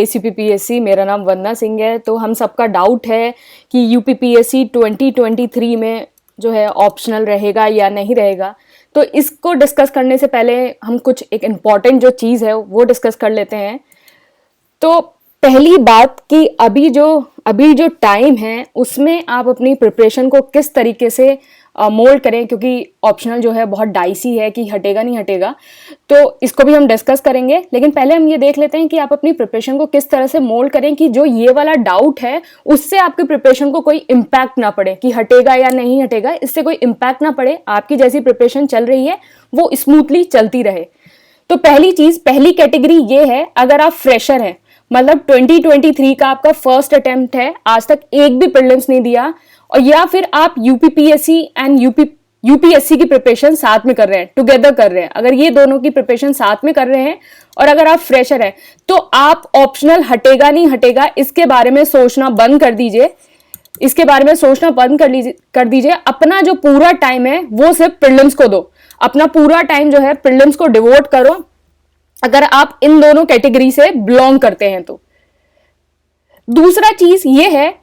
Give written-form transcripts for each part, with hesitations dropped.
ACPPSC, मेरा नाम वंदना सिंह है। तो हम सबका डाउट है कि UPPSC 2023 में जो है ऑप्शनल रहेगा या नहीं रहेगा। तो इसको डिस्कस करने से पहले हम कुछ एक इम्पॉर्टेंट जो चीज़ है वो डिस्कस कर लेते हैं। तो पहली बात कि अभी जो टाइम है उसमें आप अपनी प्रिपरेशन को किस तरीके से मोल्ड करें, क्योंकि ऑप्शनल जो है बहुत डाइसी है कि हटेगा नहीं हटेगा। तो इसको भी हम डिस्कस करेंगे, लेकिन पहले हम ये देख लेते हैं कि आप अपनी प्रिपरेशन को किस तरह से मोल्ड करें कि जो ये वाला डाउट है उससे आपकी प्रिपरेशन को कोई इम्पैक्ट ना पड़े कि हटेगा या नहीं हटेगा, इससे कोई इम्पैक्ट ना पड़े, आपकी जैसी प्रिपरेशन चल रही है वो स्मूथली चलती रहे। तो पहली कैटेगरी ये है, अगर आप फ्रेशर हैं, मतलब 2023 का आपका फर्स्ट अटेम्प्ट है, आज तक एक भी प्रीलिम्स नहीं दिया, और या फिर आप यूपीपीएससी एंड यूपीएससी की प्रिपरेशन साथ में कर रहे हैं, टुगेदर कर रहे हैं, अगर ये दोनों की प्रिपरेशन साथ में कर रहे हैं और अगर आप फ्रेशर हैं, तो आप ऑप्शनल हटेगा नहीं हटेगा इसके बारे में सोचना बंद कर दीजिए। इसके बारे में सोचना बंद कर दीजिए। अपना जो पूरा टाइम है वो सिर्फ प्रीलिम्स को दो, अपना पूरा टाइम जो है प्रीलिम्स को डिवोट करो, अगर आप इन दोनों कैटेगरी से बिलोंग करते हैं तो। दूसरा चीज ये है,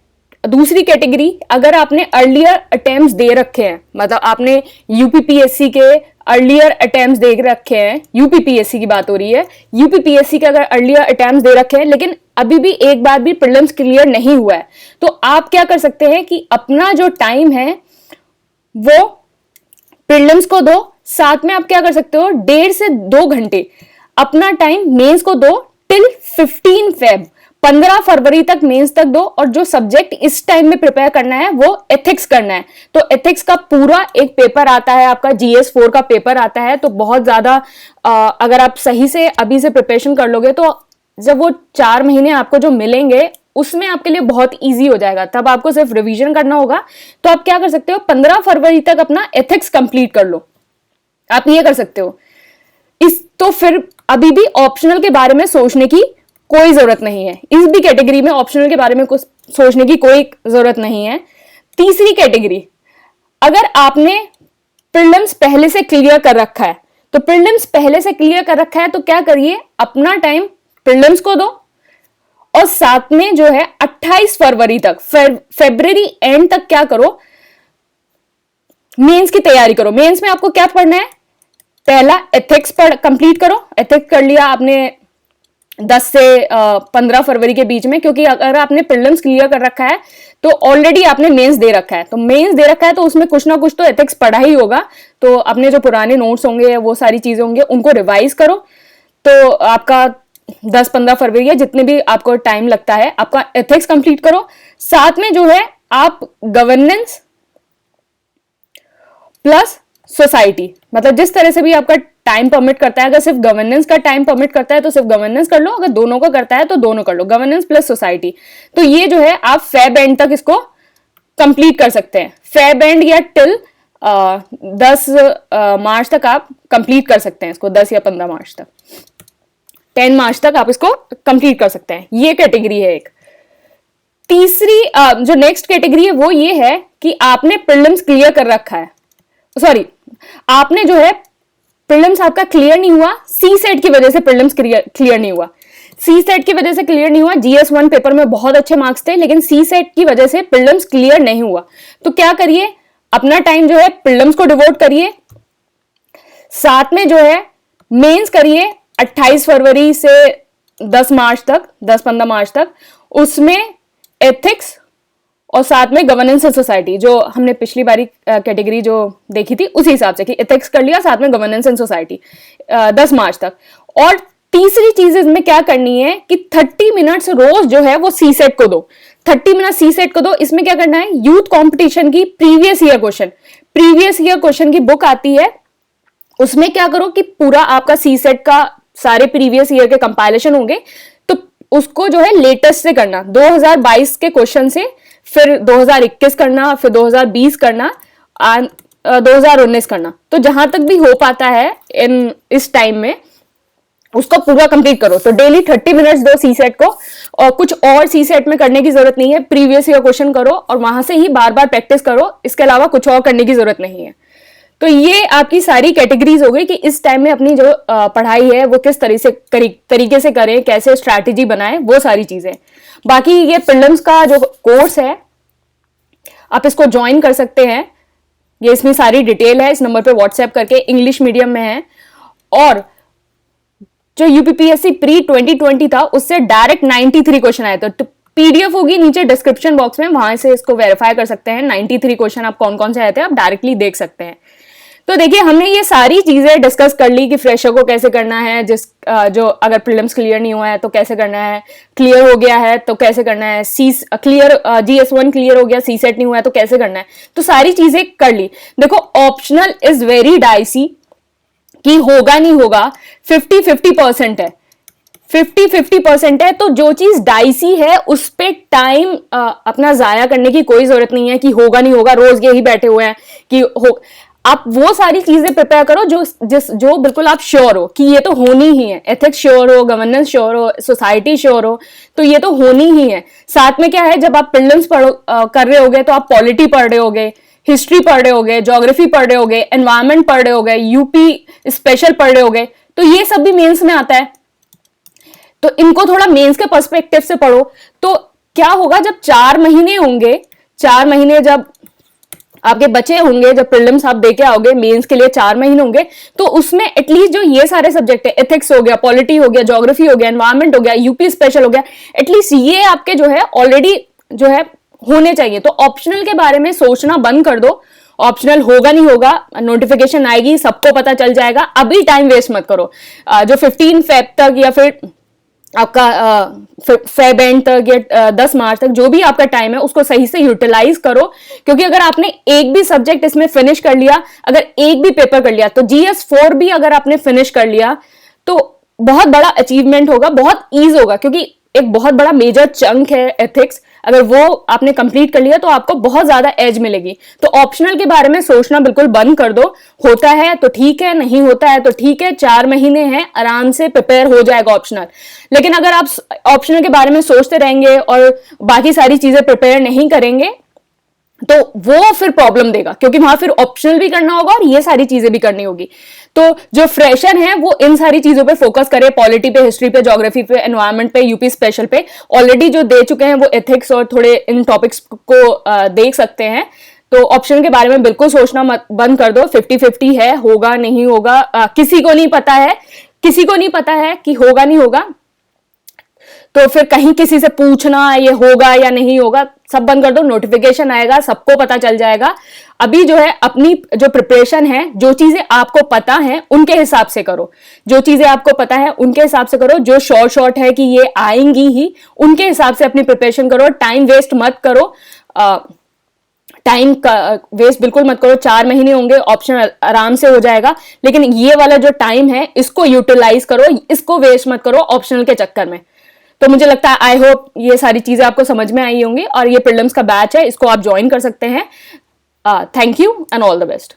दूसरी कैटेगरी, अगर आपने अर्लियर अटेम्प्ट्स दे रखे हैं, मतलब आपने यूपीपीएससी के अर्लियर अटेम्प्ट्स दे रखे हैं, यूपीपीएससी की बात हो रही है, यूपीपीएससी के अगर अर्लियर अटेम्प्ट्स दे रखे हैं लेकिन अभी भी एक बार भी प्रीलिम्स क्लियर नहीं हुआ है, तो आप क्या कर सकते हैं कि अपना जो टाइम है वो प्रीलिम्स को दो, साथ में आप क्या कर सकते हो 1.5 से 2 घंटे अपना टाइम मेंस को दो टिल 15 फेब, 15 फरवरी तक मेंस तक दो। और जो सब्जेक्ट इस टाइम में प्रिपेयर करना है वो एथिक्स करना है। तो एथिक्स का पूरा एक पेपर आता है, आपका GS4 का पेपर आता है, तो बहुत ज्यादा अगर आप सही से अभी से प्रिपरेशन कर लोगे तो जब वो 4 महीने आपको जो मिलेंगे उसमें आपके लिए बहुत इजी हो जाएगा, तब आपको सिर्फ रिवीजन करना होगा। तो आप क्या कर सकते हो, 15 फरवरी तक अपना एथिक्स कंप्लीट कर लो, आप ये कर सकते हो। तो फिर अभी भी ऑप्शनल के बारे में सोचने की कोई जरूरत नहीं है, इस भी कैटेगरी में ऑप्शनल के बारे में कुछ सोचने की कोई जरूरत नहीं है। तीसरी कैटेगरी, अगर आपने प्रीलिम्स पहले से क्लियर कर रखा है, तो प्रीलिम्स पहले से क्लियर कर रखा है तो क्या करिए, अपना टाइम प्रीलिम्स को दो और साथ में जो है 28 फरवरी तक, फरवरी एंड तक क्या करो, मेंस की तैयारी करो। मेंस में आपको क्या पढ़ना है, पहला एथिक्स कंप्लीट करो। एथिक्स कर लिया आपने 10 से 15 फरवरी के बीच में, क्योंकि अगर आपने प्रीलिम्स क्लियर कर रखा है तो ऑलरेडी आपने मेंस दे रखा है, तो मेंस दे रखा है तो उसमें कुछ ना कुछ तो एथिक्स पढ़ा ही होगा। तो अपने जो पुराने नोट्स होंगे वो सारी चीजें होंगे उनको रिवाइज करो। तो आपका 10-15 फरवरी या जितने भी आपको टाइम लगता है, आपका एथिक्स कंप्लीट करो। साथ में जो है आप गवर्नेंस प्लस सोसाइटी, मतलब जिस तरह से भी आपका टाइम परमिट करता है, अगर सिर्फ गवर्नेंस का टाइम परमिट करता है तो सिर्फ गवर्नेंस कर लो, अगर दोनों का करता है तो दोनों कर लो, गवर्नेंस प्लस सोसाइटी। तो ये जो है आप फेब एंड तक इसको कंप्लीट कर सकते हैं, फेब एंड या टिल 10 मार्च तक आप कंप्लीट कर सकते हैं इसको, 10 या 15 मार्च तक, 10 मार्च तक आप इसको कंप्लीट कर सकते हैं। ये कैटेगरी है एक। तीसरी जो नेक्स्ट कैटेगरी है वो ये है कि आपने प्रीलिम्स क्लियर कर रखा है, सॉरी आपने जो है प्रीलिम्स आपका क्लियर नहीं हुआ, सी सेट की वजह से प्रीलिम्स क्लियर नहीं हुआ, सी सेट की वजह से क्लियर नहीं हुआ। GS1 पेपर में बहुत अच्छे मार्क्स थे लेकिन सी सेट की वजह से प्रीलिम्स क्लियर नहीं हुआ, तो क्या करिए, अपना टाइम जो है प्रीलिम्स को डिवोट करिए, साथ में जो है मेंस करिए 28 फरवरी से 10 मार्च तक, 10-15 मार्च तक, उसमें एथिक्स और साथ में गवर्नेंस एंड सोसाइटी, जो हमने पिछली बारी कैटेगरी जो देखी थी उसी हिसाब से कि एथिक्स कर लिया, साथ में गवर्नेंस एंड सोसाइटी 10 मार्च तक। और तीसरी चीज इसमें क्या करनी है कि 30 मिनट्स रोज जो है वो सी सेट को दो, 30 मिनट सी सेट को दो। इसमें क्या करना है, यूथ कॉम्पिटिशन की प्रीवियस ईयर क्वेश्चन की बुक आती है, उसमें क्या करो कि पूरा आपका सी सेट का सारे प्रीवियस ईयर के कंपाइलेशन होंगे, तो उसको जो है लेटेस्ट से करना, 2022 के क्वेश्चन से, फिर 2021 करना, फिर 2020 करना, 2019 करना। तो जहां तक भी हो पाता है इस टाइम में उसको पूरा कंप्लीट करो। तो डेली 30 मिनट्स दो सी सेट को, और कुछ और सी सेट में करने की जरूरत नहीं है, प्रीवियस ईयर क्वेश्चन करो और वहां से ही बार बार प्रैक्टिस करो, इसके अलावा कुछ और करने की जरूरत नहीं है। तो ये आपकी सारी कैटेगरीज हो गई कि इस टाइम में अपनी जो पढ़ाई है वो किस तरीके से करें, कैसे स्ट्रैटेजी बनाएं, वो सारी चीजें। बाकी ये प्रीलिम्स का जो कोर्स है आप इसको ज्वाइन कर सकते हैं, ये इसमें सारी डिटेल है, इस नंबर पे व्हाट्सएप करके, इंग्लिश मीडियम में है। और जो यूपीपीएससी प्री 2020 था उससे डायरेक्ट 93 क्वेश्चन आए थे। तो पीडीएफ होगी नीचे डिस्क्रिप्शन बॉक्स में, वहां से इसको वेरीफाई कर सकते हैं। 93 क्वेश्चन आप कौन कौन से आए थे आप डायरेक्टली देख सकते हैं। तो देखिए हमने ये सारी चीजें डिस्कस कर ली कि फ्रेशर को कैसे करना है, जो अगर प्रीलिम्स क्लियर नहीं हुआ है तो कैसे करना है, क्लियर हो गया है तो कैसे करना है, GS1 क्लियर हो गया, सीसेट नहीं हुआ है तो कैसे करना है, तो सारी चीजें कर ली। देखो ऑप्शनल इज वेरी डाइसी, कि होगा नहीं होगा, 50-50% है, 50-50% है। तो जो चीज डाइसी है उस पे टाइम अपना जाया करने की कोई जरूरत नहीं है कि होगा नहीं होगा, रोज यही बैठे हुए हैं कि हो। आप वो सारी चीजें प्रिपेयर करो जो बिल्कुल आप श्योर हो कि ये तो होनी ही है। एथिक्स श्योर हो, गवर्नेंस श्योर हो, सोसाइटी श्योर हो, तो ये तो होनी ही है। साथ में क्या है, जब आप प्रीलिम्स कर रहे होगे तो आप पॉलिटी पढ़ रहे होगे, हिस्ट्री पढ़ रहे होगे, ज्योग्राफी पढ़ रहे होगे, एनवायरमेंट पढ़ रहे होगे, यूपी स्पेशल पढ़ रहे होगे, तो ये सब भी मेंस में आता है। तो इनको थोड़ा मेंस के पर्सपेक्टिव से पढ़ो। तो क्या होगा, जब 4 महीने होंगे, 4 महीने जब आपके बचे होंगे, जब प्रीलिम्स आप देके आओगे, मेंस के लिए 4 महीने होंगे, तो उसमें एटलीस्ट जो ये सारे सब्जेक्ट है, एथिक्स हो गया, पॉलिटी हो गया, ज्योग्राफी हो गया, एनवायरमेंट हो गया, यूपी स्पेशल हो गया, एटलीस्ट ये आपके जो है ऑलरेडी जो है होने चाहिए। तो ऑप्शनल के बारे में सोचना बंद कर दो। ऑप्शनल होगा नहीं होगा, नोटिफिकेशन आएगी, सबको पता चल जाएगा, अभी टाइम वेस्ट मत करो। जो 15 फेब तक या फिर आपका फेब एंड तक या 10 मार्च तक जो भी आपका टाइम है उसको सही से यूटिलाइज करो। क्योंकि अगर आपने एक भी सब्जेक्ट इसमें फिनिश कर लिया, अगर एक भी पेपर कर लिया, तो GS4 भी अगर आपने फिनिश कर लिया तो बहुत बड़ा अचीवमेंट होगा, बहुत ईज होगा, क्योंकि एक बहुत बड़ा मेजर चंक है एथिक्स। अगर वो आपने कंप्लीट कर लिया तो आपको बहुत ज्यादा एज मिलेगी। तो ऑप्शनल के बारे में सोचना बिल्कुल बंद कर दो। होता है तो ठीक है, नहीं होता है तो ठीक है, 4 महीने हैं, आराम से प्रिपेयर हो जाएगा ऑप्शनल। लेकिन अगर आप ऑप्शनल के बारे में सोचते रहेंगे और बाकी सारी चीजें प्रिपेयर नहीं करेंगे तो वो फिर प्रॉब्लम देगा, क्योंकि वहां फिर ऑप्शनल भी करना होगा और ये सारी चीजें भी करनी होगी। तो जो फ्रेशर हैं वो इन सारी चीजों पे फोकस करे, पॉलिटी पे, हिस्ट्री पे, ज्योग्राफी पे, एनवायरमेंट पे, यूपी स्पेशल पे। ऑलरेडी जो दे चुके हैं वो एथिक्स और थोड़े इन टॉपिक्स को देख सकते हैं। तो ऑप्शन के बारे में बिल्कुल सोचना बंद कर दो। 50-50 है, होगा नहीं होगा, किसी को नहीं पता है, किसी को नहीं पता है कि होगा नहीं होगा। तो फिर कहीं किसी से पूछना ये होगा या नहीं होगा, सब बंद कर दो। नोटिफिकेशन आएगा, सबको पता चल जाएगा। अभी जो है अपनी जो प्रिपरेशन है, जो चीजें आपको पता है उनके हिसाब से करो, जो चीजें आपको पता है उनके हिसाब से करो, जो शॉर्ट है कि ये आएंगी ही, उनके हिसाब से अपनी प्रिपरेशन करो। टाइम वेस्ट मत करो, टाइम का वेस्ट बिल्कुल मत करो। 4 महीने होंगे, ऑप्शन आराम से हो जाएगा, लेकिन ये वाला जो टाइम है इसको यूटिलाइज करो, इसको वेस्ट मत करो ऑप्शनल के चक्कर में। तो मुझे लगता है, आई होप ये सारी चीजें आपको समझ में आई होंगी। और ये प्रीलिम्स का बैच है, इसको आप ज्वाइन कर सकते हैं। Thank you and all the best.